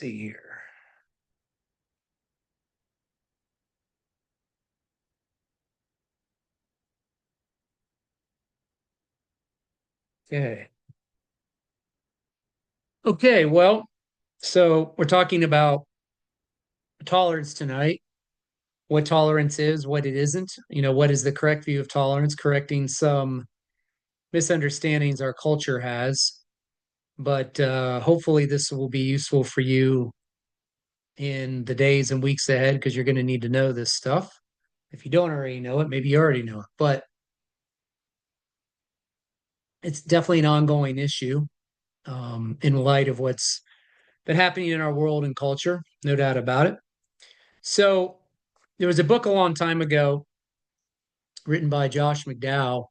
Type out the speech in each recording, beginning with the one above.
see here. Okay. Okay, well, so we're talking about tolerance tonight. What tolerance is, what it isn't. What is the correct view of tolerance, correcting some misunderstandings our culture has. But hopefully, this will be useful for you in the days and weeks ahead because you're going to need to know this stuff. If you don't already know it, maybe you already know it, but it's definitely an ongoing issue in light of what's been happening in our world and culture, no doubt about it. So, there was a book a long time ago written by Josh McDowell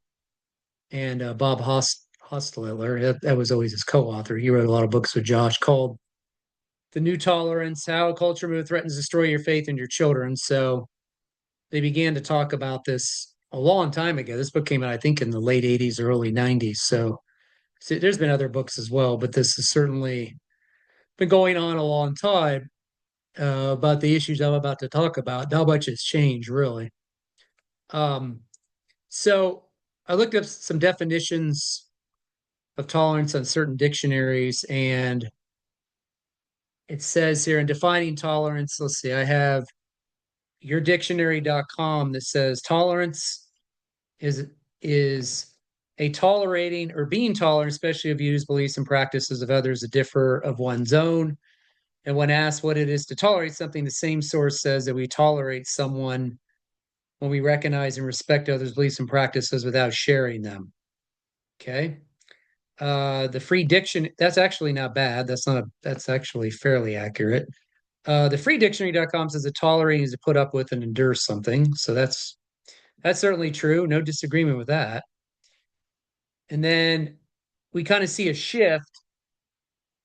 and Bob Hostler. That was always his co-author. He wrote a lot of books with Josh called "The New Tolerance: How a Culture Move Threatens to Destroy Your Faith and Your Children." So they began to talk about this a long time ago. This book came out, I think, in the late '80s, early '90s. So there's been other books as well, but this has certainly been going on a long time about the issues I'm about to talk about. Not much has changed, really. Um, so I looked up some definitions of tolerance on certain dictionaries, and it says here in defining tolerance, let's see, I have yourdictionary.com that says tolerance is is a tolerating or being tolerant, especially of views, beliefs, and practices of others that differ of one's own. And when asked what it is to tolerate something, the same source says that we tolerate someone when we recognize and respect others' beliefs and practices without sharing them. Okay. The free diction, that's actually not bad. That's actually fairly accurate. The freedictionary.com says that tolerating is to put up with and endure something. So that's certainly true. No disagreement with that. And then we kind of see a shift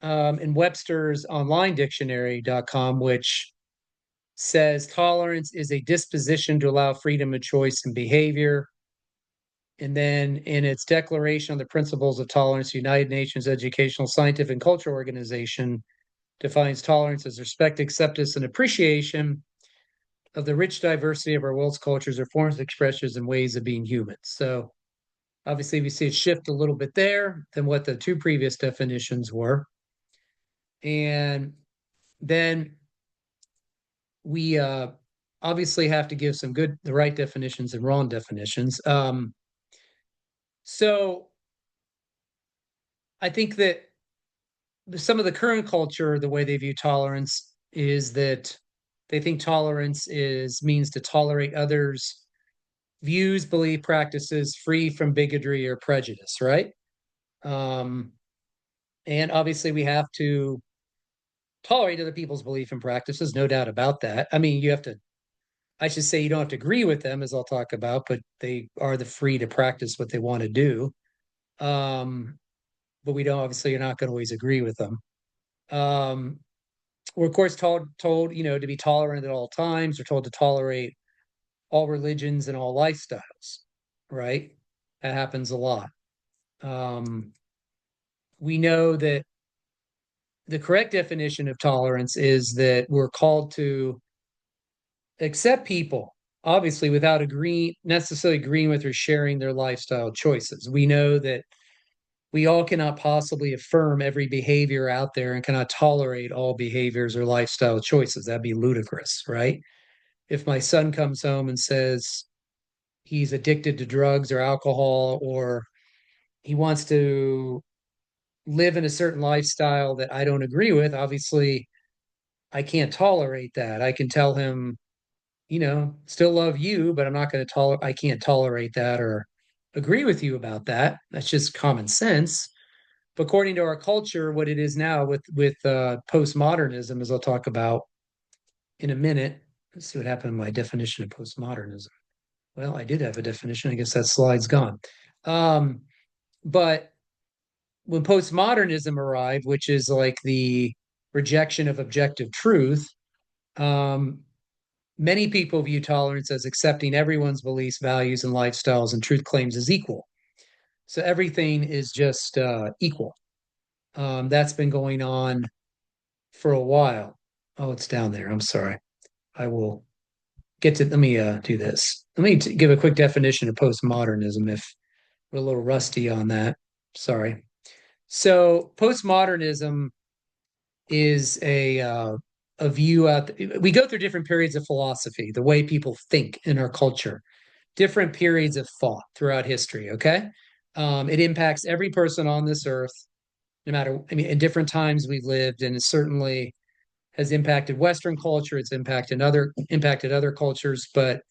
in Webster's online dictionary.com, which says tolerance is a disposition to allow freedom of choice and behavior. And then in its Declaration on the Principles of Tolerance, the United Nations Educational, Scientific, and Cultural Organization defines tolerance as respect, acceptance, and appreciation of the rich diversity of our world's cultures or forms, expressions, and ways of being human. So obviously we see a shift a little bit there than what the two previous definitions were. And then we obviously have to give the right definitions and wrong definitions. So I think that some of the current culture, the way they view tolerance is that they think tolerance is means to tolerate others' views, belief, practices free from bigotry or prejudice, right? Um, and obviously, we have to tolerate other people's belief and practices, no doubt about that. I mean, I should say, you don't have to agree with them, as I'll talk about, but they are the free to practice what they want to do. Um, but we don't, obviously, you're not going to always agree with them. Um, we're, of course, told, to be tolerant at all times. We're told to tolerate all religions and all lifestyles, right? That happens a lot. Um, we know that the correct definition of tolerance is that we're called to accept people, obviously, without necessarily agreeing with or sharing their lifestyle choices. We know that we all cannot possibly affirm every behavior out there and cannot tolerate all behaviors or lifestyle choices. That'd be ludicrous, right? If my son comes home and says he's addicted to drugs or alcohol, or he wants to live in a certain lifestyle that I don't agree with, obviously I can't tolerate that. I can tell him, still love you, but I'm not going to I can't tolerate that or agree with you about that. That's just common sense. But according to our culture, what it is now with postmodernism, as I'll talk about in a minute. Let's see what happened in my definition of postmodernism. Well, I did have a definition. I guess that slide's gone. Um, but when postmodernism arrived, which is like the rejection of objective truth, um, many people view tolerance as accepting everyone's beliefs, values, and lifestyles and truth claims as equal. So everything is just equal. That's been going on for a while. Oh, it's down there. I'm sorry. I will get to, let me do this. Let me give a quick definition of postmodernism if we're a little rusty on that. Sorry. So postmodernism is a view out. We go through different periods of philosophy, the way people think in our culture, different periods of thought throughout history. Okay, it impacts every person on this earth, no matter. I mean, in different times we've lived, and it certainly has impacted Western culture. It's impacted other cultures, but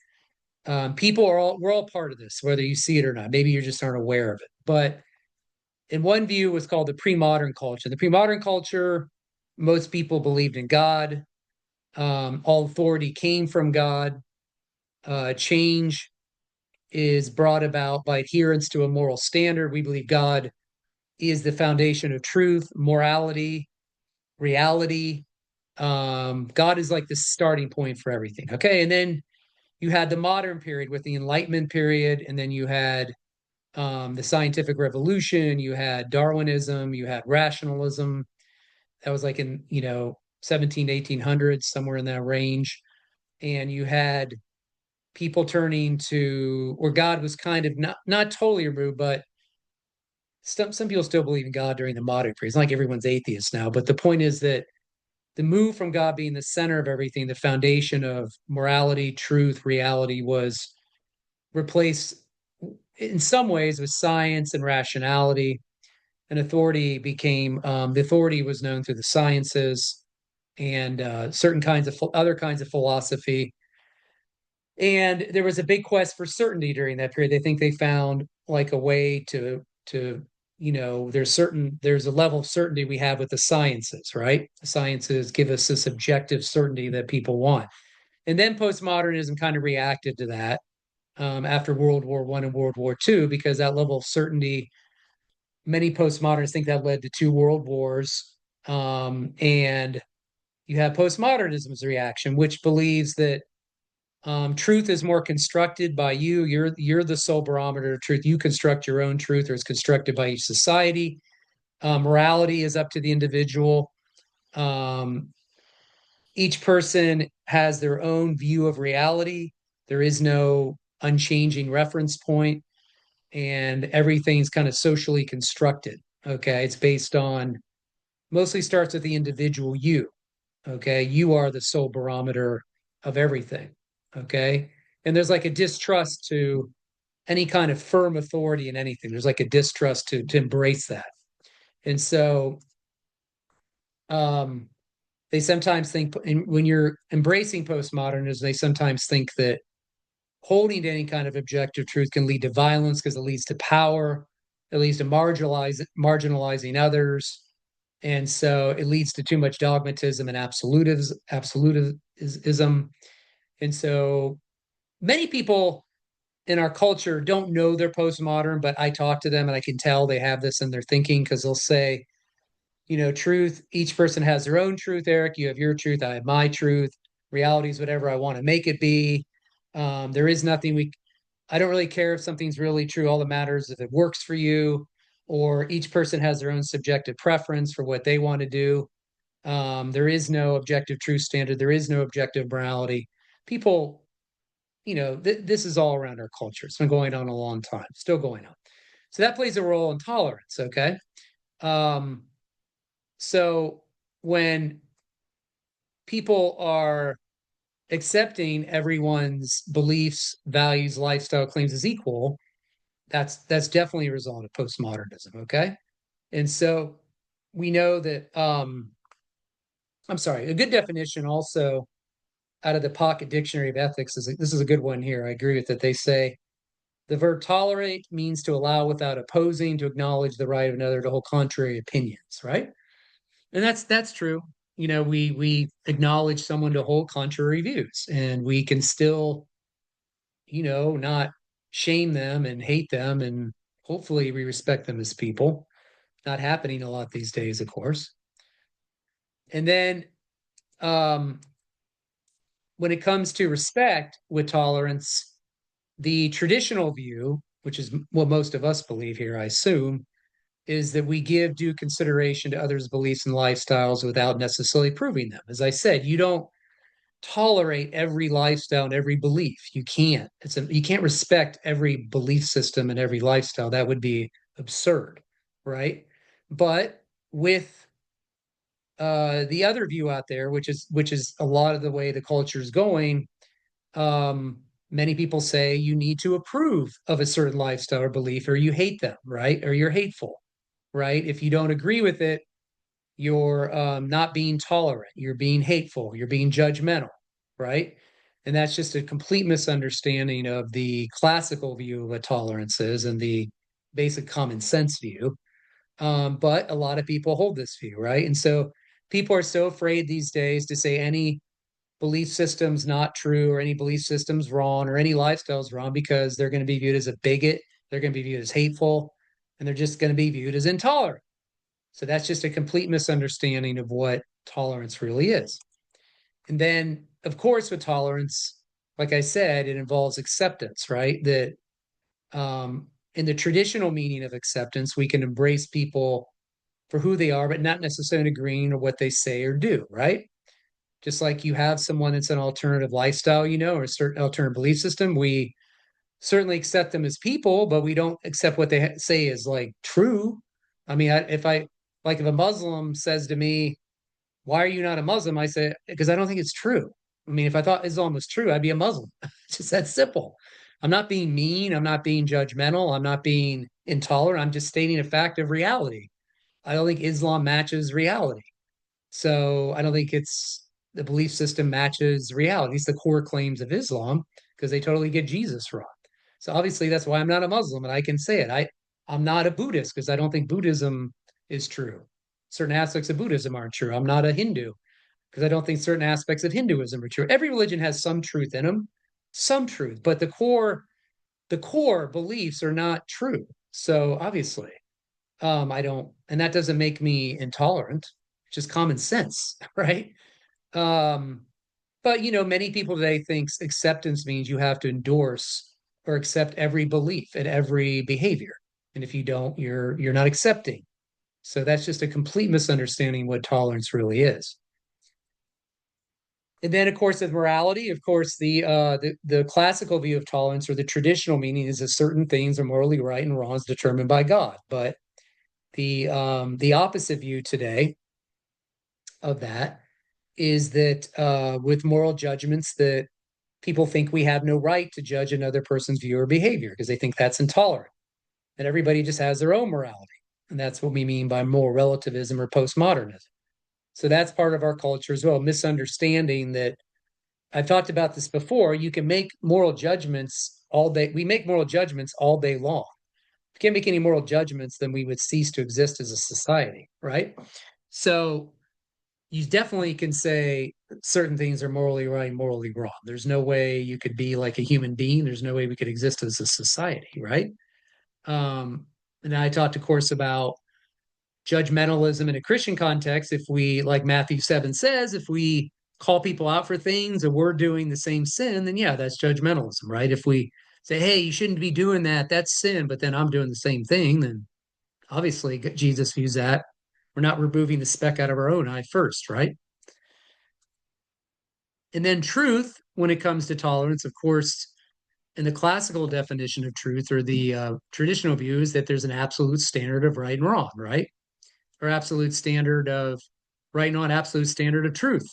people are all we're all part of this, whether you see it or not. Maybe you just aren't aware of it, but in one view was called the pre-modern culture. The pre-modern culture, most people believed in God. All authority came from God. Change is brought about by adherence to a moral standard. We believe God is the foundation of truth, morality, reality. God is like the starting point for everything. Okay. And then you had the modern period with the Enlightenment period, and then you had the scientific revolution, you had Darwinism, you had rationalism. That was like in, 17, 1800s, somewhere in that range. And you had people turning to where God was kind of not totally removed, but some people still believe in God during the modern period. It's not like everyone's atheist now, but the point is that the move from God being the center of everything, the foundation of morality, truth, reality, was replaced in some ways with science and rationality. And authority became the authority was known through the sciences and certain kinds of other kinds of philosophy. And there was a big quest for certainty during that period. They think they found like a way to there's a level of certainty we have with the sciences, right? The sciences give us this objective certainty that people want. And then postmodernism kind of reacted to that after World War I and World War II, because that level of certainty, many postmodernists think that led to two world wars. And you have postmodernism's reaction, which believes that truth is more constructed by you. You're the sole barometer of truth. You construct your own truth, or it's constructed by each society. Morality is up to the individual. Um, each person has their own view of reality. There is no unchanging reference point, and everything's kind of socially constructed. Okay, it's based on mostly starts with the individual you. Okay, you are the sole barometer of everything. Okay, and there's like a distrust to any kind of firm authority in anything. There's like a distrust to embrace that. And so um, they sometimes think when you're embracing postmodernism, they sometimes think that holding to any kind of objective truth can lead to violence because it leads to power, it leads to marginalizing others. And so it leads to too much dogmatism and absolutism. And so many people in our culture don't know they're postmodern, but I talk to them and I can tell they have this in their thinking because they'll say, truth, each person has their own truth, Eric. You have your truth, I have my truth. Reality is whatever I want to make it be. There is nothing I don't really care if something's really true. All that matters is if it works for you, or each person has their own subjective preference for what they want to do. There is no objective truth standard. There is no objective morality. People, this is all around our culture. It's been going on a long time, still going on. So that plays a role in tolerance. Okay. Um, so when people are accepting everyone's beliefs, values, lifestyle claims as equal, that's definitely a result of postmodernism. Okay. And so we know that I'm sorry, a good definition also out of the Pocket Dictionary of Ethics this is a good one here. I agree with it. They say the verb tolerate means to allow without opposing, to acknowledge the right of another to hold contrary opinions, right? And that's true. We acknowledge someone to hold contrary views, and we can still, not shame them and hate them, and hopefully we respect them as people. Not happening a lot these days, of course. And then um, when it comes to respect with tolerance, the traditional view, which is what most of us believe here, I assume, is that we give due consideration to others' beliefs and lifestyles without necessarily proving them. As I said, you don't tolerate every lifestyle and every belief. You can't. You can't respect every belief system and every lifestyle. That would be absurd, right? But with the other view out there, which is a lot of the way the culture is going, um, many people say you need to approve of a certain lifestyle or belief, or you hate them, right? Or you're hateful, right? If you don't agree with it, you're not being tolerant, you're being hateful, you're being judgmental, right? And that's just a complete misunderstanding of the classical view of what tolerance is and the basic common sense view. But a lot of people hold this view, right? And so people are so afraid these days to say any belief system's not true or any belief system's wrong or any lifestyle's wrong because they're going to be viewed as a bigot, they're going to be viewed as hateful, and they're just going to be viewed as intolerant. So that's just a complete misunderstanding of what tolerance really is. And then, of course, with tolerance, like I said, it involves acceptance, right? That in the traditional meaning of acceptance, we can embrace people for who they are, but not necessarily agreeing with what they say or do, right? Just like you have someone that's an alternative lifestyle, or a certain alternative belief system, we certainly accept them as people, but we don't accept what they say is like true. I mean, if a Muslim says to me, "Why are you not a Muslim?" I say, "Because I don't think it's true." I mean, if I thought Islam was true, I'd be a Muslim. It's just that simple. I'm not being mean. I'm not being judgmental. I'm not being intolerant. I'm just stating a fact of reality. I don't think Islam matches reality. So I don't think it's the belief system matches reality. It's the core claims of Islam because they totally get Jesus wrong. So obviously that's why I'm not a Muslim and I can say it. I'm not a Buddhist because I don't think Buddhism is true. Certain aspects of Buddhism aren't true. I'm not a Hindu because I don't think certain aspects of Hinduism are true. Every religion has some truth in them, some truth, but the core beliefs are not true. So obviously, I don't, and that doesn't make me intolerant. It's just common sense, right? Um, but many people today thinks acceptance means you have to endorse or accept every belief and every behavior. And if you don't, you're not accepting. So that's just a complete misunderstanding what tolerance really is. And then, of course, with morality, of course, the classical view of tolerance or the traditional meaning is that certain things are morally right and wrong is determined by God. But the opposite view today of that is that with moral judgments that people think we have no right to judge another person's view or behavior because they think that's intolerant. And everybody just has their own morality. And that's what we mean by moral relativism or postmodernism. So that's part of our culture as well, misunderstanding that I've talked about this before. You can make moral judgments all day. We make moral judgments all day long. If we can't make any moral judgments, then we would cease to exist as a society, right? So you definitely can say certain things are morally right, morally wrong. There's no way you could be like a human being. There's no way we could exist as a society, right? Um, and I talked, of course, about judgmentalism in a Christian context. If we, like Matthew 7 says, if we call people out for things and we're doing the same sin, then yeah, that's judgmentalism, right? If we say, hey, you shouldn't be doing that, that's sin, but then I'm doing the same thing, then obviously Jesus views that. We're not removing the speck out of our own eye first, right? And then truth, when it comes to tolerance, of course, in the classical definition of truth or the traditional view is that there's an absolute standard of right and wrong, right? Or absolute standard of right and wrong, absolute standard of truth.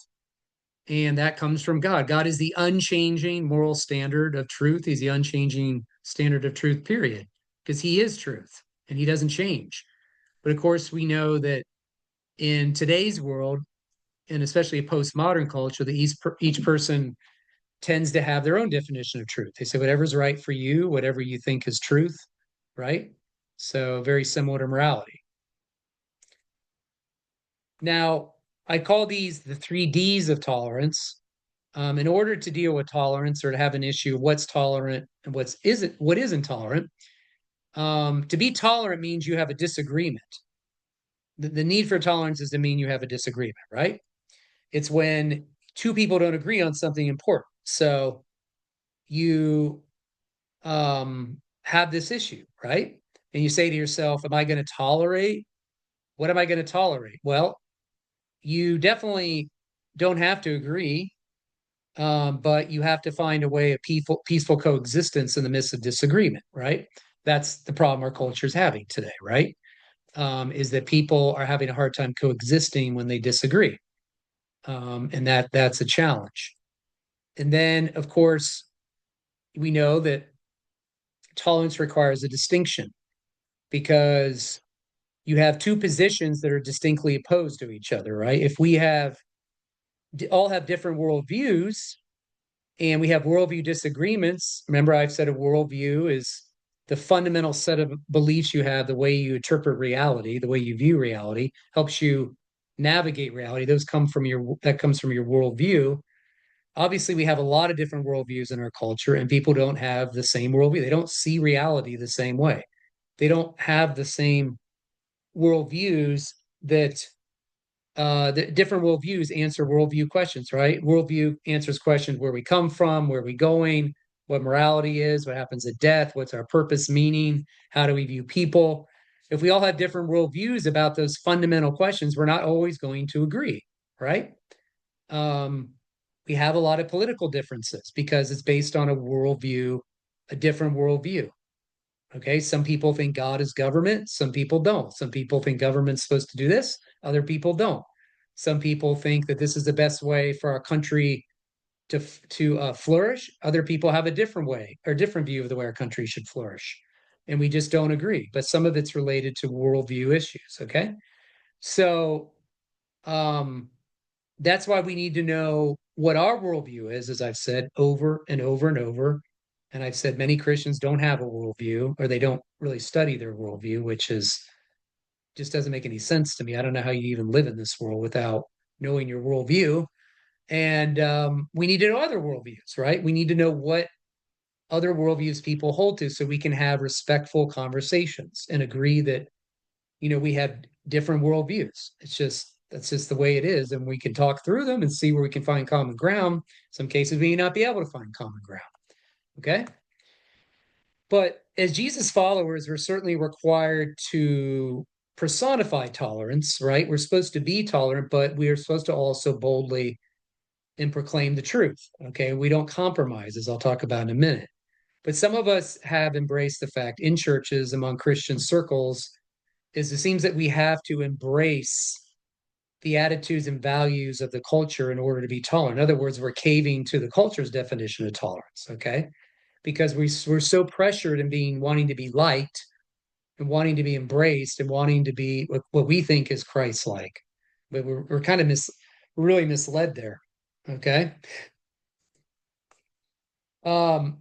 And that comes from God. God is the unchanging moral standard of truth. He's the unchanging standard of truth, period, because he is truth and he doesn't change. But of course, we know that in today's world, and especially a postmodern culture, that each person tends to have their own definition of truth. They say whatever's right for you, whatever you think is truth, right? So very similar to morality. Now, I call these the three Ds of tolerance. In order to deal with tolerance or to have an issue of what's tolerant and what is intolerant, to be tolerant means you have a disagreement. The need for tolerance is to mean you have a disagreement, right? It's when two people don't agree on something important. So you have this issue, right? and you say to yourself, am I going to tolerate? What am I going to tolerate? Well, you definitely don't have to agree, but you have to find a way of peaceful coexistence in the midst of disagreement, right? That's the problem our culture is having today, right? Is that people are having a hard time coexisting when they disagree, and that's a challenge. And then, of course, we know that tolerance requires a distinction because you have two positions that are distinctly opposed to each other, right? If we have all have different worldviews and we have worldview disagreements, remember I've said a worldview is the fundamental set of beliefs you have, the way you interpret reality, the way you view reality, helps you navigate reality. Those come from that comes from your worldview. Obviously, we have a lot of different worldviews in our culture, and people don't have the same worldview. They don't see reality the same way. They don't have the same worldviews that the different worldviews answer worldview questions, right? Worldview answers questions: where we come from, where are we going, what morality is, what happens at death, what's our purpose, meaning, how do we view people. If we all have different worldviews about those fundamental questions, we're not always going to agree, right? Um, we have a lot of political differences because it's based on a worldview, a different worldview. Okay, some people think God is government, some people don't. Some people think government's supposed to do this, other people don't. Some people think that this is the best way for our country to flourish. Other people have a different way or different view of the way our country should flourish, and we just don't agree. But some of it's related to worldview issues. Okay, so um, that's why we need to know what our worldview is, as I've said over and over and over. And I've said many Christians don't have a worldview or they don't really study their worldview, which is just doesn't make any sense to me. I don't know how you even live in this world without knowing your worldview. And we need to know other worldviews, right? We need to know what other worldviews people hold to so we can have respectful conversations and agree that, we have different worldviews. That's just the way it is. And we can talk through them and see where we can find common ground. Some cases we may not be able to find common ground. Okay. But as Jesus followers, we're certainly required to personify tolerance, right? We're supposed to be tolerant, but we are supposed to also boldly and proclaim the truth. Okay. We don't compromise, as I'll talk about in a minute. But some of us have embraced the fact in churches, among Christian circles, is it seems that we have to embrace the attitudes and values of the culture in order to be tolerant. In other words, we're caving to the culture's definition of tolerance, okay? Because we're so pressured in being wanting to be liked and wanting to be embraced and wanting to be what we think is Christ-like. But we're kind of we're really misled there, okay? Um,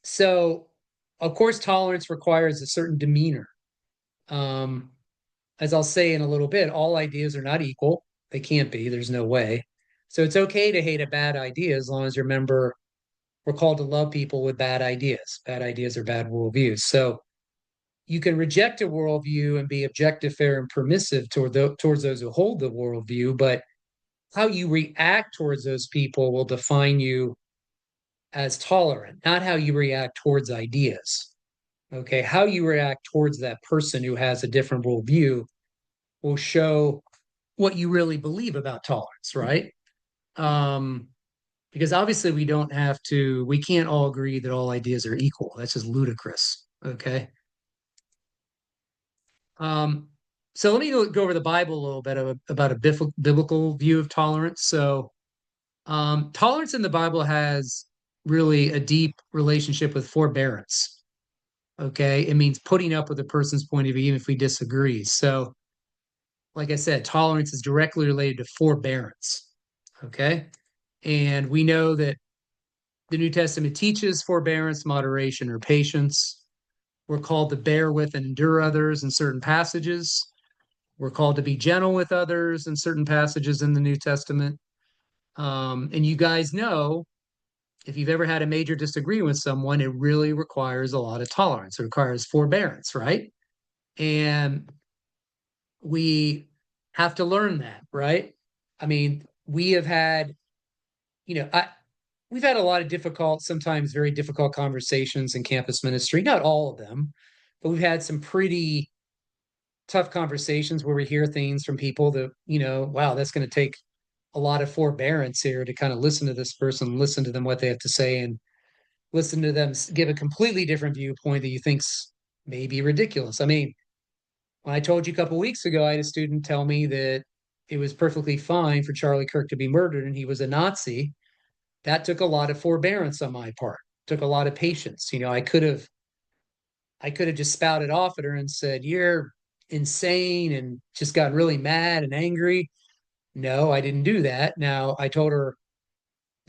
so, of course, tolerance requires a certain demeanor. Um, as I'll say in a little bit, all ideas are not equal. They can't be. There's no way. So it's okay to hate a bad idea as long as you remember we're called to love people with bad ideas. Bad ideas are bad worldviews. So you can reject a worldview and be objective, fair, and permissive towards those who hold the worldview, but how you react towards those people will define you as tolerant, not how you react towards ideas. Okay. How you react towards that person who has a different worldview will show what you really believe about tolerance, right? Um, because obviously we can't all agree that all ideas are equal. That's just ludicrous. Okay. Um, so let me go over the Bible a little bit about a biblical view of tolerance. So tolerance in the Bible has really a deep relationship with forbearance. Okay. It means putting up with a person's point of view, even if we disagree. So, like I said, tolerance is directly related to forbearance. Okay. And we know that the New Testament teaches forbearance, moderation, or patience. We're called to bear with and endure others in certain passages. We're called to be gentle with others in certain passages in the New Testament. And you guys know, if you've ever had a major disagreement with someone, it really requires a lot of tolerance. It requires forbearance, right? And we have to learn that, right? I mean, we have had, you know, I, we've had a lot of difficult, sometimes very difficult conversations in campus ministry, not all of them, but we've had some pretty tough conversations where we hear things from people that, wow, that's going to take a lot of forbearance here to kind of listen to this person, listen to them, what they have to say, and listen to them give a completely different viewpoint that you think's maybe ridiculous. I mean, when I told you a couple of weeks ago, I had a student tell me that it was perfectly fine for Charlie Kirk to be murdered and he was a Nazi. That took a lot of forbearance on my part, took a lot of patience. I could have just spouted off at her and said, "You're insane," and just got really mad and angry. No, I didn't do that. Now, I told her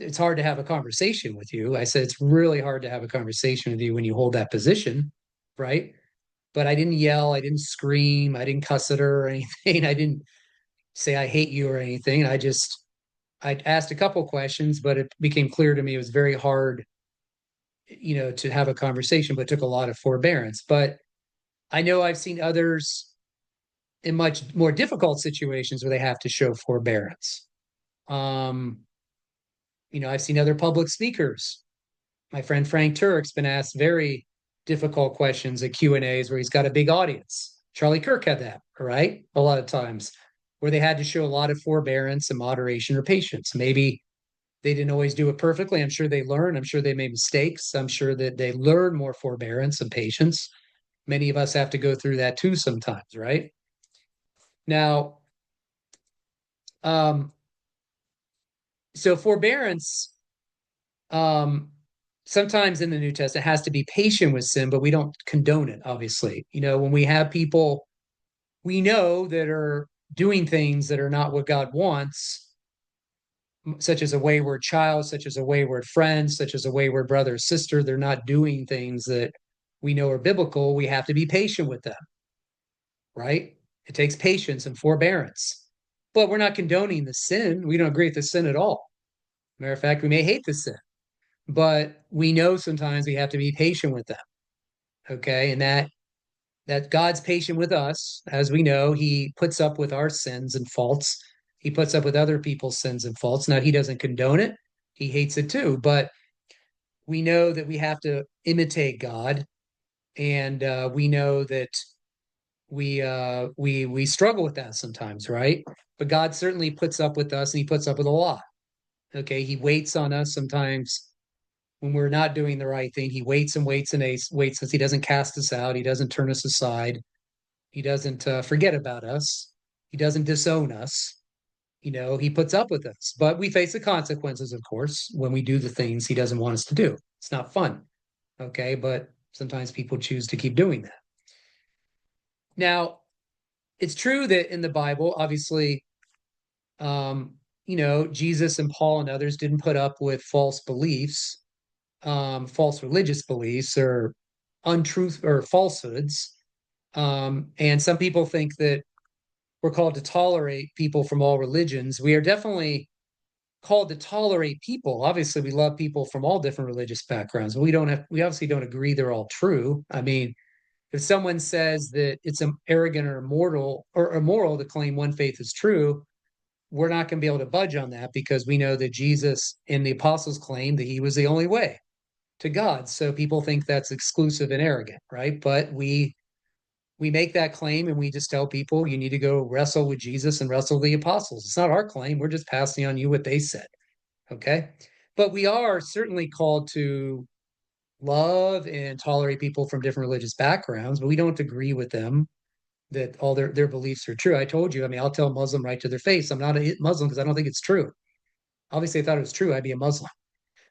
it's hard to have a conversation with you. I said it's really hard to have a conversation with you when you hold that position, right? But I didn't yell, I didn't scream, I didn't cuss at her or anything. I didn't say I hate you or anything. I asked a couple questions, but it became clear to me it was very hard, to have a conversation, but it took a lot of forbearance. But I know I've seen others in much more difficult situations where they have to show forbearance. Um, I've seen other public speakers. My friend Frank Turek's been asked very difficult questions at Q&As where he's got a big audience. Charlie Kirk had that, right? A lot of times where they had to show a lot of forbearance and moderation or patience. Maybe they didn't always do it perfectly. I'm sure they learned. I'm sure they made mistakes. I'm sure that they learn more forbearance and patience. Many of us have to go through that too sometimes, right? Now, um, so forbearance, um, sometimes in the New Testament has to be patient with sin, but we don't condone it, obviously. When we have people we know that are doing things that are not what God wants, such as a wayward child, such as a wayward friend, such as a wayward brother or sister, they're not doing things that we know are biblical. We have to be patient with them, right? It takes patience and forbearance. But we're not condoning the sin. We don't agree with the sin at all. Matter of fact, we may hate the sin, but we know sometimes we have to be patient with them. Okay. And that God's patient with us. As we know, he puts up with our sins and faults. He puts up with other people's sins and faults. Now, he doesn't condone it. He hates it too, but we know that we have to imitate God, and we know that we struggle with that sometimes, right? But God certainly puts up with us, and he puts up with a lot. Okay, he waits on us sometimes when we're not doing the right thing. He waits and waits and waits us. He doesn't cast us out. He doesn't turn us aside. He doesn't forget about us. He doesn't disown us. He puts up with us, but we face the consequences, of course, when we do the things he doesn't want us to do. It's not fun. Okay. But sometimes people choose to keep doing that. Now, it's true that in the Bible, obviously, Jesus and Paul and others didn't put up with false beliefs, false religious beliefs, or untruth or falsehoods. And some people think that we're called to tolerate people from all religions. We are definitely called to tolerate people. Obviously, we love people from all different religious backgrounds. We obviously don't agree they're all true. I mean, if someone says that it's arrogant or immoral to claim one faith is true, we're not going to be able to budge on that because we know that Jesus and the apostles claimed that he was the only way to God. So people think that's exclusive and arrogant, right? But we make that claim and we just tell people you need to go wrestle with Jesus and wrestle with the apostles. It's not our claim. We're just passing on you what they said. Okay. But we are certainly called to love and tolerate people from different religious backgrounds, but we don't agree with them that all their beliefs are true. I told you, I mean, I'll tell a Muslim right to their face, I'm not a Muslim because I don't think it's true. Obviously, if I thought it was true, I'd be a Muslim.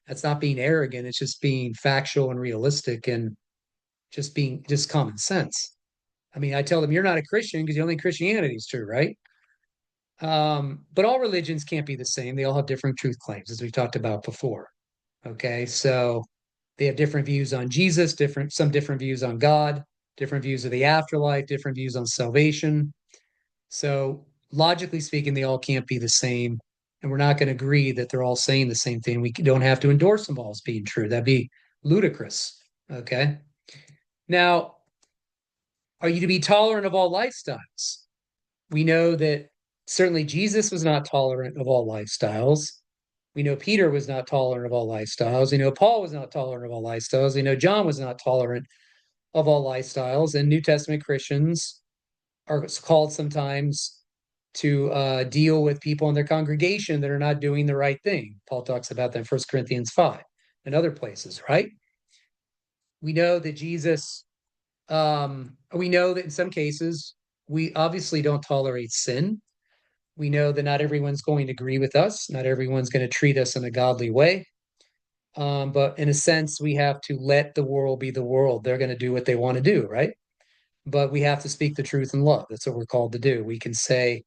That's not being arrogant. It's just being factual and realistic and just common sense. I mean, I tell them you're not a Christian because you don't think Christianity is true, right? But all religions can't be the same. They all have different truth claims, as we've talked about before. Okay, so they have different views on Jesus, some different views on God, different views of the afterlife, different views on salvation. So logically speaking, they all can't be the same, and we're not going to agree that they're all saying the same thing. We don't have to endorse them all as being true. That'd be ludicrous. Okay. Now, are you to be tolerant of all lifestyles? We know that certainly Jesus was not tolerant of all lifestyles. We know Peter was not tolerant of all lifestyles. We know Paul was not tolerant of all lifestyles. We know John was not tolerant of all lifestyles. And New Testament Christians are called sometimes to deal with people in their congregation that are not doing the right thing. Paul talks about that in 1 Corinthians 5 and other places, right? We know that we know that in some cases, we obviously don't tolerate sin. We know that not everyone's going to agree with us. Not everyone's going to treat us in a godly way. But in a sense, we have to let the world be the world. They're going to do what they want to do, right? But we have to speak the truth in love. That's what we're called to do. We can say,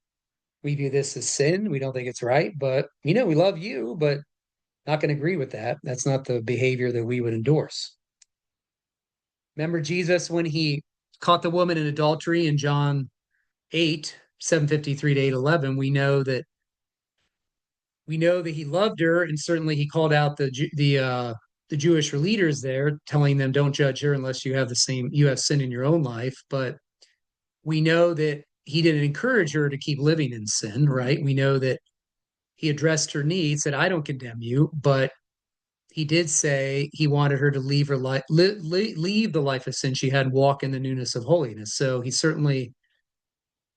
we view this as sin. We don't think it's right, but we love you, but not going to agree with that. That's not the behavior that we would endorse. Remember Jesus when he caught the woman in adultery in John 8, 7:53 to 8:11, we know that he loved her, and certainly he called out the Jewish leaders there, telling them, don't judge her unless you have sin in your own life. But we know that he didn't encourage her to keep living in sin, right? We know that he addressed her needs, said, I don't condemn you, but he did say he wanted her to leave her life, leave the life of sin she had, and walk in the newness of holiness. So he certainly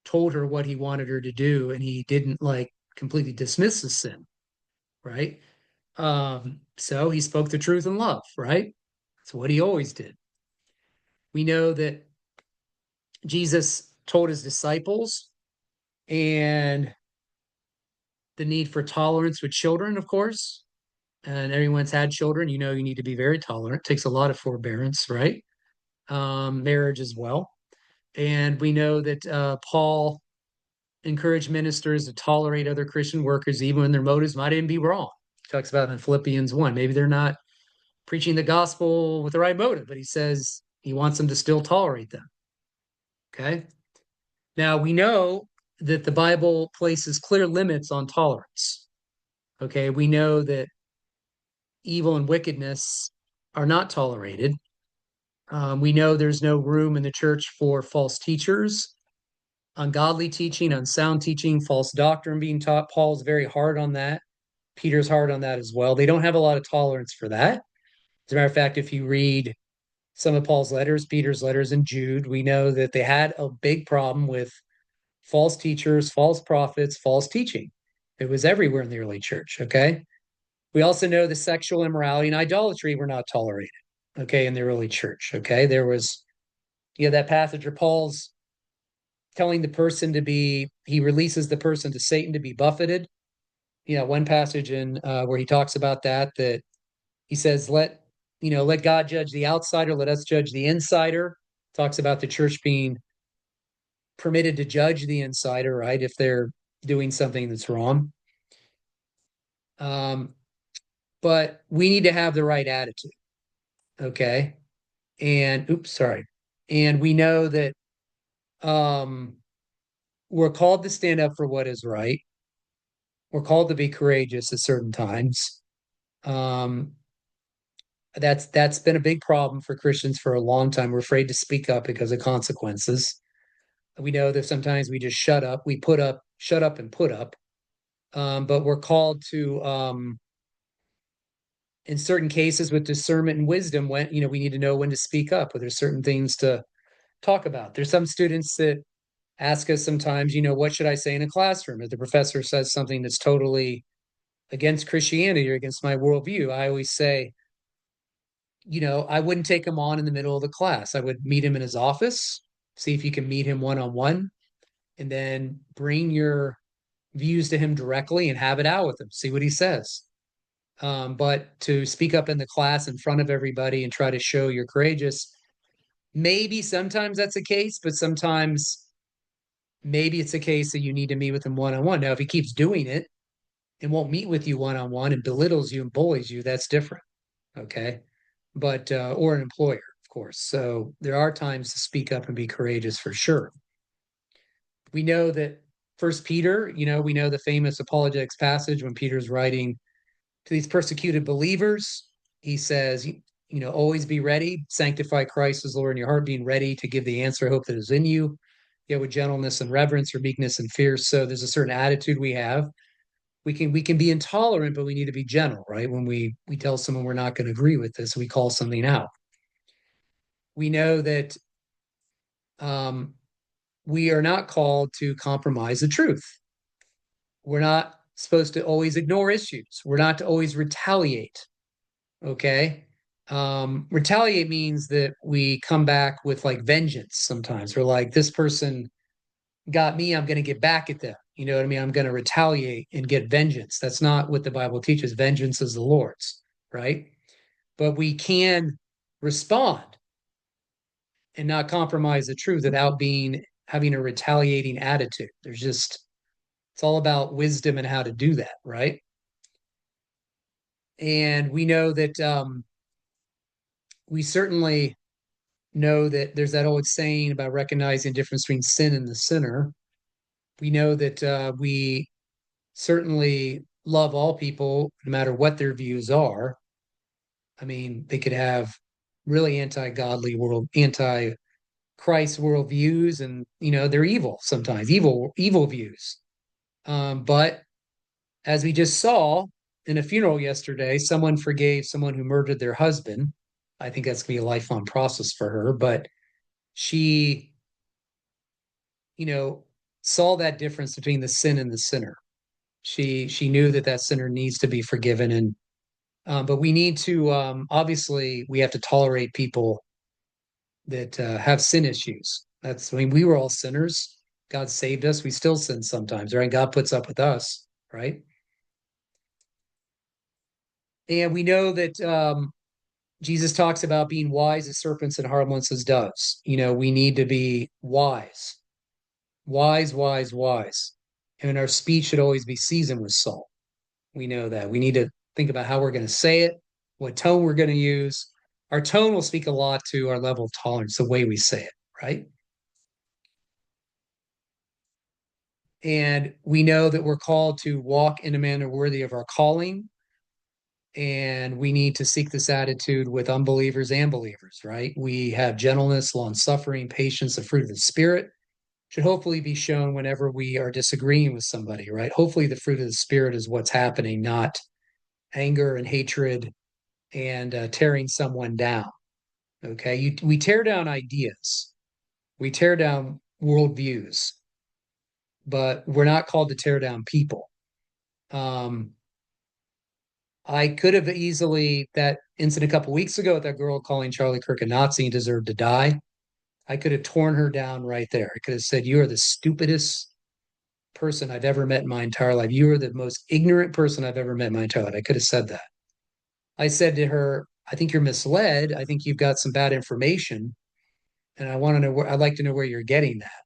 told her what he wanted her to do, and he didn't like completely dismiss the sin, right? So he spoke the truth in love, right? That's what he always did. We know that Jesus told his disciples and the need for tolerance with children, of course. And everyone's had children, you need to be very tolerant. It takes a lot of forbearance, right? Marriage as well. And we know that Paul encouraged ministers to tolerate other Christian workers, even when their motives might even be wrong. He talks about in Philippians 1. Maybe they're not preaching the gospel with the right motive, but he says he wants them to still tolerate them. Okay. Now we know that the Bible places clear limits on tolerance. Okay. We know that evil and wickedness are not tolerated. We know there's no room in the church for false teachers, ungodly teaching, unsound teaching, false doctrine being taught. Paul's very hard on that. Peter's hard on that as well. They don't have a lot of tolerance for that. As a matter of fact, if you read some of Paul's letters, Peter's letters, and Jude, we know that they had a big problem with false teachers, false prophets, false teaching. It was everywhere in the early church, okay? We also know the sexual immorality and idolatry were not tolerated, okay, in the early church, okay? There was, that passage where Paul's telling the person he releases the person to Satan to be buffeted. One passage in where he talks about that he says, let God judge the outsider, let us judge the insider. Talks about the church being permitted to judge the insider, right, if they're doing something that's wrong. But we need to have the right attitude, okay? And oops, sorry. And we know that we're called to stand up for what is right. We're called to be courageous at certain times. Um, that's been a big problem for Christians for a long time. We're afraid to speak up because of consequences. We know that sometimes we just shut up. We shut up and put up. But we're called to, in certain cases, with discernment and wisdom, when we need to know when to speak up. But there's certain things to talk about. There's some students that ask us sometimes, what should I say in a classroom? If the professor says something that's totally against Christianity or against my worldview, I always say, I wouldn't take him on in the middle of the class. I would meet him in his office, see if you can meet him one on one, and then bring your views to him directly and have it out with him, see what he says. But to speak up in the class in front of everybody and try to show you're courageous, maybe sometimes that's the case, but sometimes maybe it's a case that you need to meet with him one on one. Now, if he keeps doing it and won't meet with you one on one and belittles you and bullies you, that's different. Okay. But, or an employer, of course. So there are times to speak up and be courageous for sure. We know that First Peter, we know the famous apologetics passage when Peter's writing to these persecuted believers. He says, always be ready, sanctify Christ as Lord in your heart, being ready to give the answer, hope that is in you, with gentleness and reverence or meekness and fear. So there's a certain attitude we have. We can be intolerant, but we need to be gentle, right? When we tell someone we're not going to agree with this, we call something out. We know that um, we are not called to compromise the truth. We're not supposed to always ignore issues. We're not to always retaliate. Okay. Retaliate means that we come back with like vengeance sometimes. We're like, this person got me, I'm going to get back at them. You know what I mean? I'm going to retaliate and get vengeance. That's not what the Bible teaches. Vengeance is the Lord's, right? But we can respond and not compromise the truth without being having a retaliating attitude. There's just it's all about wisdom and how to do that, right? And we know that we certainly know that there's that old saying about recognizing the difference between sin and the sinner. We know that we certainly love all people, no matter what their views are. I mean, they could have really anti-godly world, anti-Christ worldviews, and they're evil sometimes, evil views. But as we just saw in a funeral yesterday, someone forgave someone who murdered their husband. I think that's gonna be a lifelong process for her, but she, you know, saw that difference between the sin and the sinner. She knew that that sinner needs to be forgiven, and but we need to obviously we have to tolerate people that have sin issues. That's I mean we were all sinners. God saved us. We still sin sometimes, right? God puts up with us, right? And we know that Jesus talks about being wise as serpents and harmless as doves. We need to be wise, wise, wise, wise. And our speech should always be seasoned with salt. We know that. We need to think about how we're going to say it, what tone we're going to use. Our tone will speak a lot to our level of tolerance, the way we say it, right? And we know that we're called to walk in a manner worthy of our calling. And we need to seek this attitude with unbelievers and believers, right? We have gentleness, long suffering, patience, the fruit of the Spirit should hopefully be shown whenever we are disagreeing with somebody, right? Hopefully, the fruit of the Spirit is what's happening, not anger and hatred and tearing someone down. Okay. We tear down ideas, we tear down worldviews, but we're not called to tear down people. Um, I could have easily, that incident a couple weeks ago with that girl calling Charlie Kirk a Nazi and deserved to die. I could have torn her down right there. I could have said, "You are the stupidest person I've ever met in my entire life. You are the most ignorant person I've ever met in my entire life." I could have said that. I said to her, "I think you're misled. I think you've got some bad information. And I want to know where I'd like to know where you're getting that."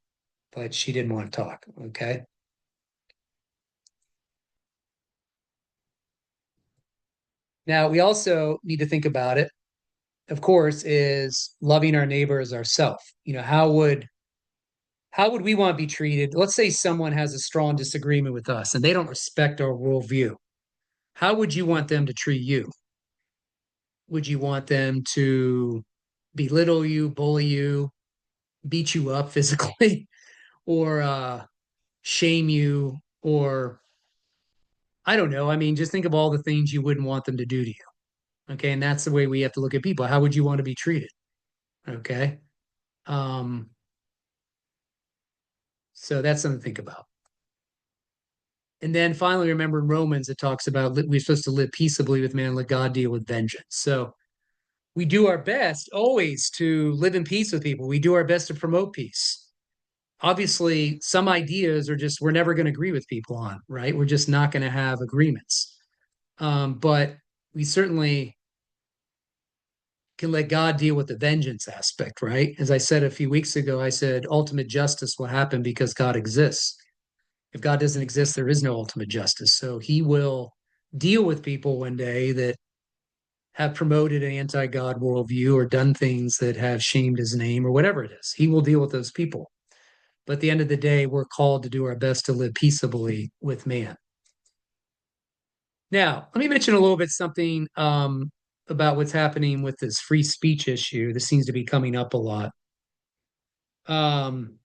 But she didn't want to talk. Okay. Now we also need to think about it, of course, is loving our neighbor as ourself. How would we want to be treated? Let's say someone has a strong disagreement with us and they don't respect our worldview. How would you want them to treat you? Would you want them to belittle you, bully you, beat you up physically, or shame you, or I don't know. I mean, just think of all the things you wouldn't want them to do to you. Okay. And that's the way we have to look at people. How would you want to be treated? Okay. Um, so that's something to think about. And then finally, remember in Romans, it talks about we're supposed to live peaceably with man and let God deal with vengeance. So we do our best always to live in peace with people. We do our best to promote peace. Obviously, some ideas are just, we're never going to agree with people on, right? We're just not going to have agreements. But we certainly can let God deal with the vengeance aspect, right? As I said a few weeks ago, I said ultimate justice will happen because God exists. If God doesn't exist, there is no ultimate justice. So he will deal with people one day that have promoted an anti God worldview or done things that have shamed his name or whatever it is. He will deal with those people. But at the end of the day, we're called to do our best to live peaceably with man. Now, let me mention a little bit something about what's happening with this free speech issue. This seems to be coming up a lot. Um,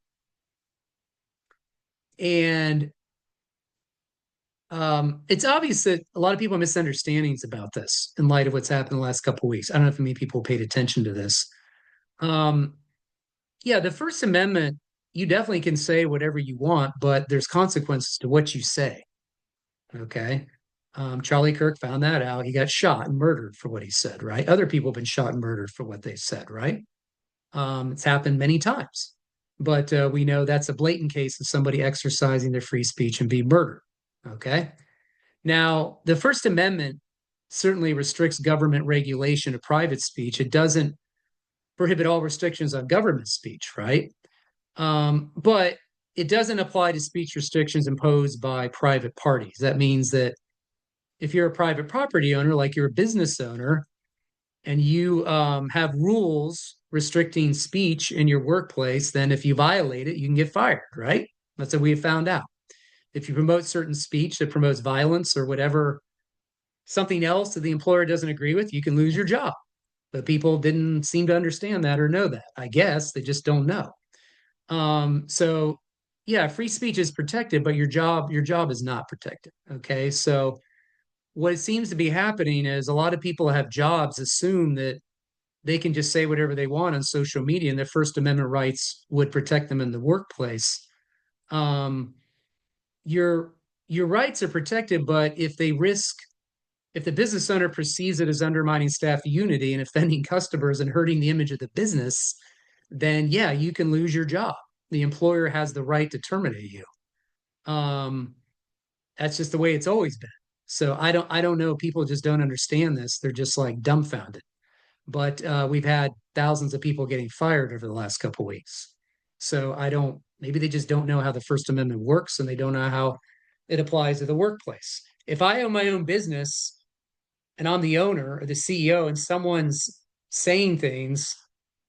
and it's obvious that a lot of people have misunderstandings about this in light of what's happened the last couple of weeks. I don't know if many people paid attention to this, Um, yeah, the First Amendment, you definitely can say whatever you want, but there's consequences to what you say. Okay. Charlie Kirk found that out. He got shot and murdered for what he said, right? Other people have been shot and murdered for what they said, right? It's happened many times. But we know that's a blatant case of somebody exercising their free speech and being murdered. Okay. Now, the First Amendment certainly restricts government regulation of private speech. It doesn't prohibit all restrictions on government speech, right? But it doesn't apply to speech restrictions imposed by private parties. That means that if you're a private property owner, like you're a business owner, and you have rules restricting speech in your workplace, then if you violate it, you can get fired, right? That's what we have found out. If you promote certain speech that promotes violence or whatever, something else that the employer doesn't agree with, you can lose your job. But people didn't seem to understand that or know that. I guess they just don't know. So yeah, free speech is protected, but your job is not protected. Okay. So what it seems to be happening is a lot of people have jobs assume that they can just say whatever they want on social media and their First Amendment rights would protect them in the workplace. Um, your your rights are protected, but if the business owner perceives it as undermining staff unity and offending customers and hurting the image of the business, then yeah, you can lose your job. The employer has the right to terminate you. Um, that's just the way it's always been. So I don't know. People just don't understand this. They're just like dumbfounded. But we've had thousands of people getting fired over the last couple of weeks. So I don't. Maybe they just don't know how the First Amendment works, and they don't know how it applies to the workplace. If I own my own business and I'm the owner or the CEO, and someone's saying things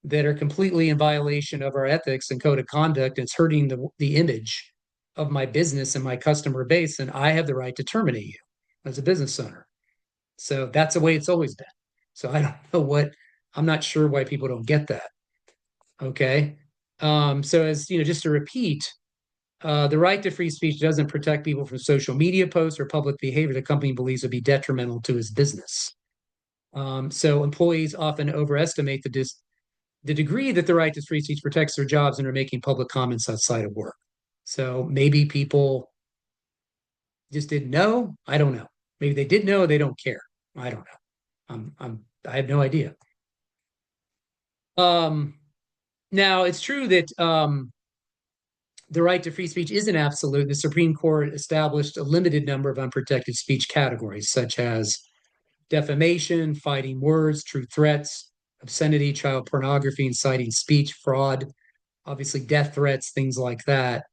that are completely in violation of our ethics and code of conduct, and it's hurting the image of my business and my customer base, and I have the right to terminate you as a business owner. So that's the way it's always been. So I don't know what, I'm not sure why people don't get that. Okay. So as you know, just to repeat, the right to free speech doesn't protect people from social media posts or public behavior the company believes would be detrimental to its business. So employees often overestimate the degree that the right to free speech protects their jobs and are making public comments outside of work. So maybe people just didn't know. I don't know. Maybe they did know. They don't care. I don't know. I have no idea. Um, Now it's true that the right to free speech isn't absolute. The Supreme Court established a limited number of unprotected speech categories, such as defamation, fighting words, true threats, obscenity, child pornography, inciting speech, fraud, obviously death threats, things like that.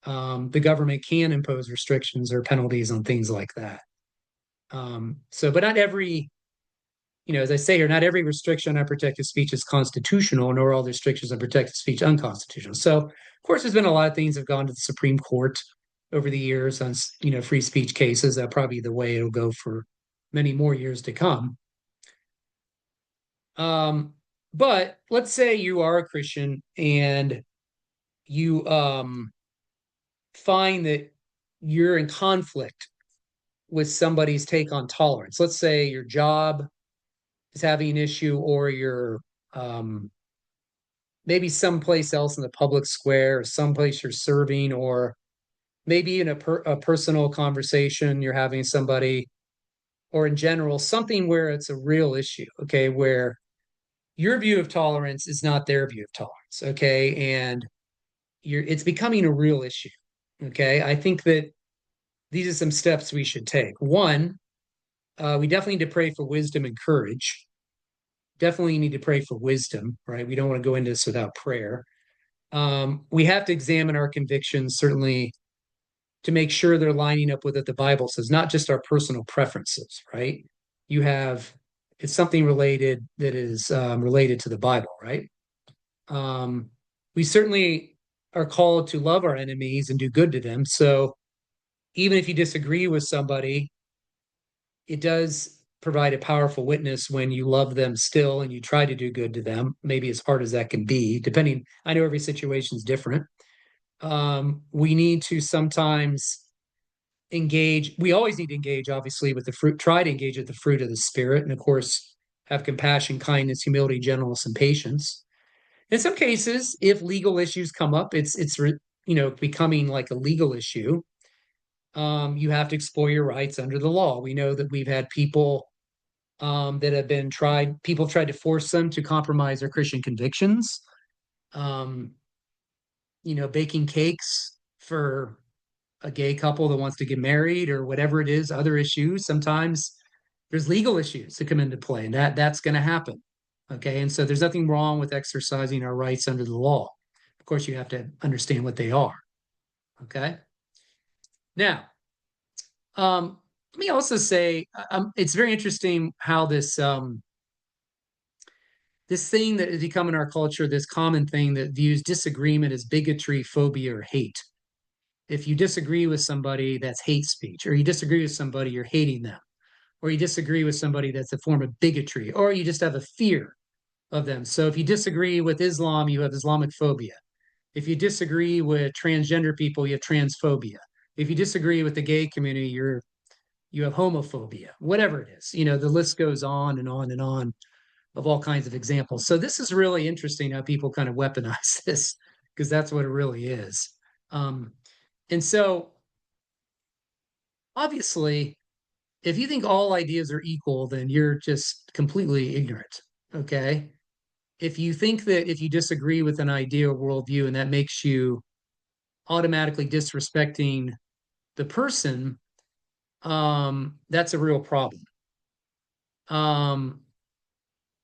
The government can impose restrictions or penalties on things like that. But not every, as I say here, not every restriction on protected speech is constitutional, nor all restrictions on protected speech unconstitutional. So, of course, there's been a lot of things that have gone to the Supreme Court over the years on, free speech cases. That'll probably be the way it'll go for many more years to come. Um, but let's say you are a Christian and you find that you're in conflict with somebody's take on tolerance. Let's say your job is having an issue, or your maybe someplace else in the public square, or someplace you're serving, or maybe in a personal conversation you're having somebody, or in general, something where it's a real issue, okay, where your view of tolerance is not their view of tolerance, okay, and it's becoming a real issue, okay. I think that these are some steps we should take. One, we definitely need to pray for wisdom and courage. Definitely need to pray for wisdom, right? We don't want to go into this without prayer. We have to examine our convictions, certainly, to make sure they're lining up with what the Bible says, not just our personal preferences, right? You have, it's something related that is related to the Bible, right? Um, we certainly are called to love our enemies and do good to them. So even if you disagree with somebody, it does provide a powerful witness when you love them still and you try to do good to them, maybe as hard as that can be, depending. I know every situation is different. We need to sometimes engage. We always need to engage, obviously, with the fruit, try to engage with the fruit of the Spirit. And of course, have compassion, kindness, humility, gentleness, and patience. In some cases, if legal issues come up, becoming like a legal issue. You have to explore your rights under the law. We know that we've had people that have been tried. People have tried to force them to compromise their Christian convictions. Um, baking cakes for a gay couple that wants to get married or whatever it is. Other issues. Sometimes there's legal issues that come into play, and that's going to happen. Okay, and so there's nothing wrong with exercising our rights under the law. Of course, you have to understand what they are. Okay. Now, let me also say it's very interesting how this thing that has become in our culture, this common thing that views disagreement as bigotry, phobia, or hate. If you disagree with somebody, that's hate speech, or you disagree with somebody, you're hating them, or you disagree with somebody, that's a form of bigotry, or you just have a fear of them. So if you disagree with Islam, you have Islamic phobia. If you disagree with transgender people, you have transphobia. If you disagree with the gay community, you have homophobia, whatever it is. The list goes on and on and on of all kinds of examples. So this is really interesting how people kind of weaponize this because that's what it really is. Um, and so obviously, if you think all ideas are equal, then you're just completely ignorant. Okay. If you think that if you disagree with an idea or worldview and that makes you automatically disrespecting the person, that's a real problem. Um,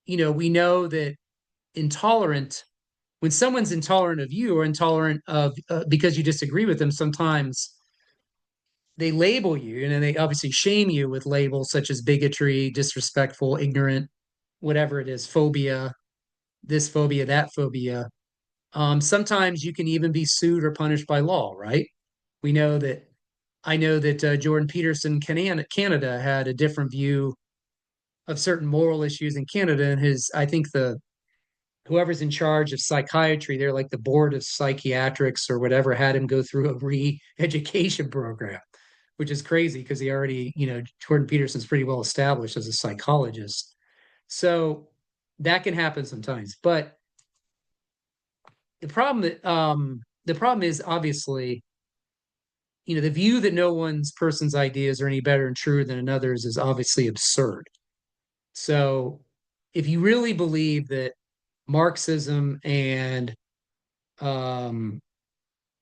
we know that intolerant, when someone's intolerant of you or intolerant of because you disagree with them, sometimes they label you and they obviously shame you with labels such as bigotry, disrespectful, ignorant, whatever it is, phobia, this phobia, that phobia. Sometimes you can even be sued or punished by law, right? We know that I know that Jordan Peterson, Canada, had a different view of certain moral issues in Canada, and I think the whoever's in charge of psychiatry, they're like the board of psychiatrics or whatever, had him go through a re-education program, which is crazy because he already, Jordan Peterson's pretty well established as a psychologist. So that can happen sometimes. But the problem is obviously, the view that no one's person's ideas are any better and truer than another's is obviously absurd. So if you really believe that Marxism and um,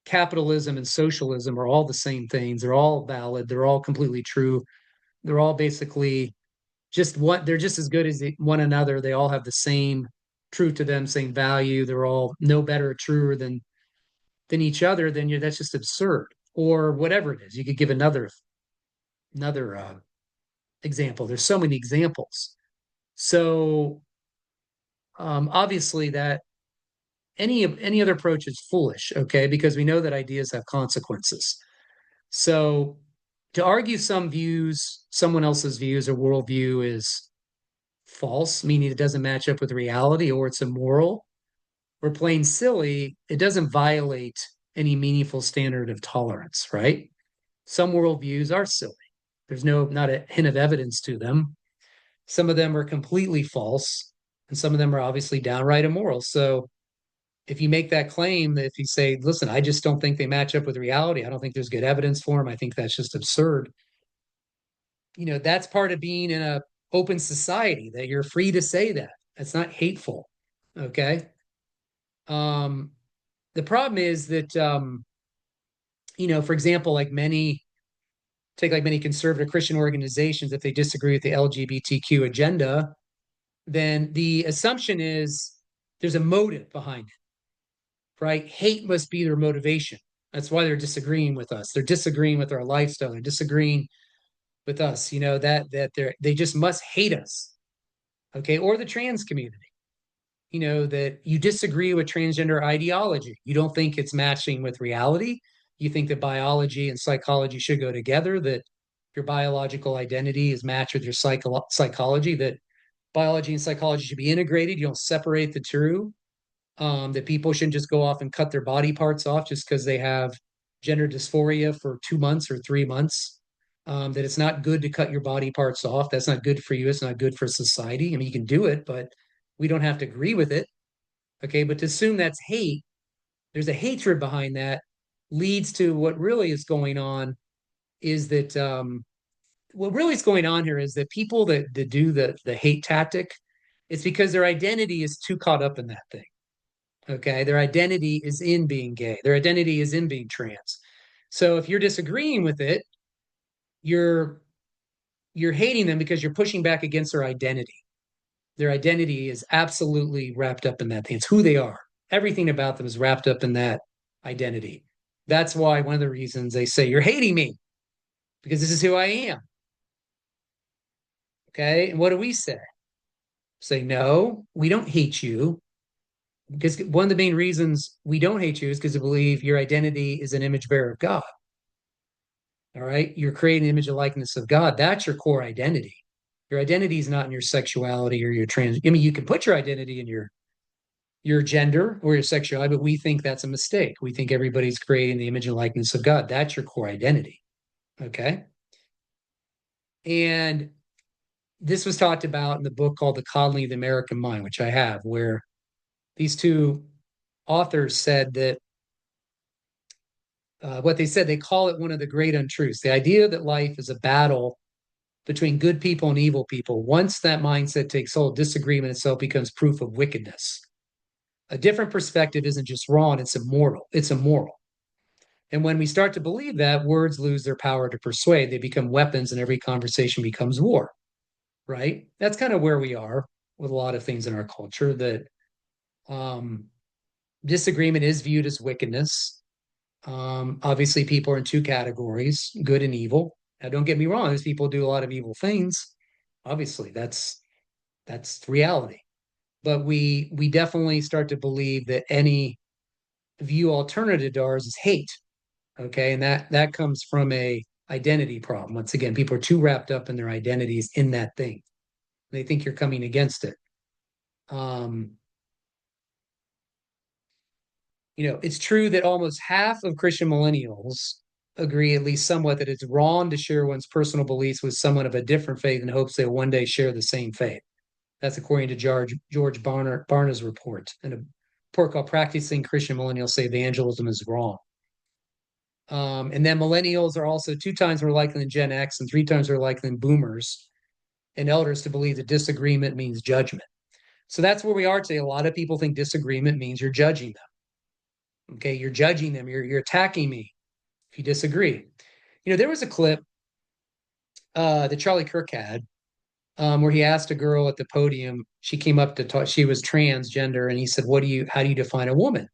capitalism and socialism are all the same things. They're all valid. They're all completely true. They're all basically they're just as good as one another. They all have the same truth to them, same value. They're all no better or truer than each other. Then that's just absurd. Or whatever it is. You could give another example. There's so many examples. So obviously that any other approach is foolish, okay? Because we know that ideas have consequences. So to argue someone else's views or worldview is false, meaning it doesn't match up with reality or it's immoral or plain silly, it doesn't violate any meaningful standard of tolerance, right? Some worldviews are silly. There's not a hint of evidence to them. Some of them are completely false, and some of them are obviously downright immoral. So if you make that claim, if you say, listen, I just don't think they match up with reality, I don't think there's good evidence for them, I think that's just absurd. That's part of being in a open society, that you're free to say that. That's not hateful. Okay. Um, the problem is that, for example, like many conservative Christian organizations, if they disagree with the LGBTQ agenda, then the assumption is there's a motive behind it, right? Hate must be their motivation. That's why they're disagreeing with us. They're disagreeing with our lifestyle. They're disagreeing with us, they just must hate us. Okay. Or the trans community, that you disagree with transgender ideology. You don't think it's matching with reality. You think that biology and psychology should go together, that your biological identity is matched with your psychology, that biology and psychology should be integrated. You don't separate the two. That people shouldn't just go off and cut their body parts off just because they have gender dysphoria for 2 months or 3 months. That it's not good to cut your body parts off. That's not good for you. It's not good for society. I mean, you can do it, but we don't have to agree with it. Okay, but to assume that's hate, there's a hatred behind that, leads to what really is going on is that what really is going on here is that people that do the hate tactic, it's because their identity is too caught up in that thing. Okay, their identity is in being gay. Their identity is in being trans. So if you're disagreeing with it, you're you're hating them because you're pushing back against their identity. Their identity is absolutely wrapped up in that thing. It's who they are. Everything about them is wrapped up in that identity. That's why one of the reasons they say you're hating me because this is who I am. Okay. And what do we say? Say, no, we don't hate you. Because one of the main reasons we don't hate you is because we believe your identity is an image bearer of God. All right. You're creating the image and likeness of God. That's your core identity. Your identity is not in your sexuality or your trans. I mean, you can put your identity in your gender or your sexuality, but we think that's a mistake. We think everybody's creating the image and likeness of God. That's your core identity. Okay. And this was talked about in the book called The Coddling of the American Mind, which I have, where these two authors said that what they said, they call it one of the great untruths. The idea that life is a battle between good people and evil people. Once that mindset takes hold, disagreement itself becomes proof of wickedness. A different perspective isn't just wrong, it's immortal, it's immoral. And when we start to believe that, words lose their power to persuade. They become weapons and every conversation becomes war, right? That's kind of where we are with a lot of things in our culture that um, disagreement is viewed as wickedness. Obviously, people are in two categories, good and evil. Now, don't get me wrong, these people do a lot of evil things. Obviously, that's reality. But we definitely start to believe that any view alternative to ours is hate. Okay. And that comes from a identity problem. Once again, people are too wrapped up in their identities in that thing. They think you're coming against it. Um, it's true that almost half of Christian millennials agree, at least somewhat, that it's wrong to share one's personal beliefs with someone of a different faith in hopes they'll one day share the same faith. That's according to George Barna's report in a report called Practicing Christian Millennials Say Evangelism is Wrong. And then millennials are also 2 times more likely than Gen X and 3 times more likely than boomers and elders to believe that disagreement means judgment. So that's where we are today. A lot of people think disagreement means you're judging them. Okay, you're judging them. You're attacking me if you disagree. There was a clip that Charlie Kirk had where he asked a girl at the podium. She came up to talk. She was transgender, and he said, How do you define a woman?"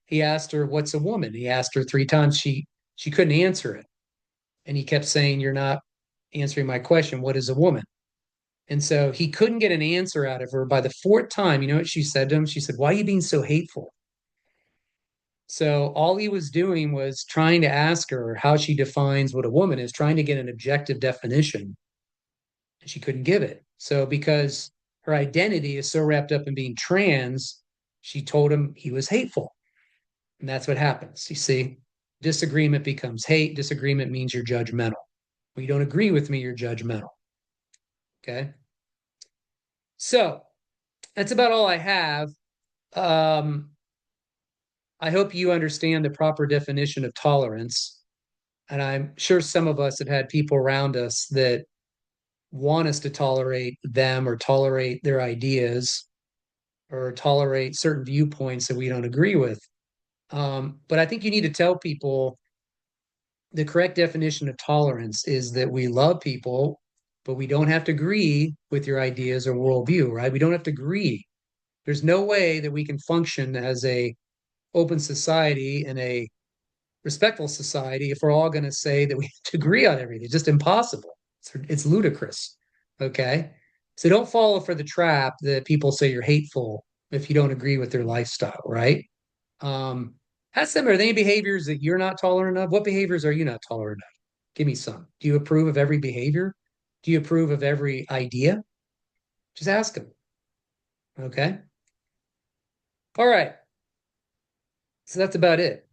He asked her, "What's a woman?" He asked her 3 times. She couldn't answer it, and he kept saying, "You're not answering my question. What is a woman?" And so he couldn't get an answer out of her. By the fourth time, you know what she said to him? She said, "Why are you being so hateful?" So all he was doing was trying to ask her how she defines what a woman is, trying to get an objective definition, and she couldn't give it. So because her identity is so wrapped up in being trans, she told him he was hateful. And that's what happens. You see, disagreement becomes hate. Disagreement means you're judgmental. When you don't agree with me, you're judgmental. Okay. So that's about all I have. Um, I hope you understand the proper definition of tolerance. And I'm sure some of us have had people around us that want us to tolerate them or tolerate their ideas or tolerate certain viewpoints that we don't agree with. But I think you need to tell people the correct definition of tolerance is that we love people, but we don't have to agree with your ideas or worldview, right? We don't have to agree. There's no way that we can function as a open society and a respectful society if we're all going to say that we have to agree on everything. It's just impossible. It's ludicrous. Okay. So don't fall for the trap that people say you're hateful if you don't agree with their lifestyle, right? Um, Ask them, are there any behaviors that you're not tolerant of? What behaviors are you not tolerant of? Give me some. Do you approve of every behavior? Do you approve of every idea? Just ask them. Okay. All right. So that's about it.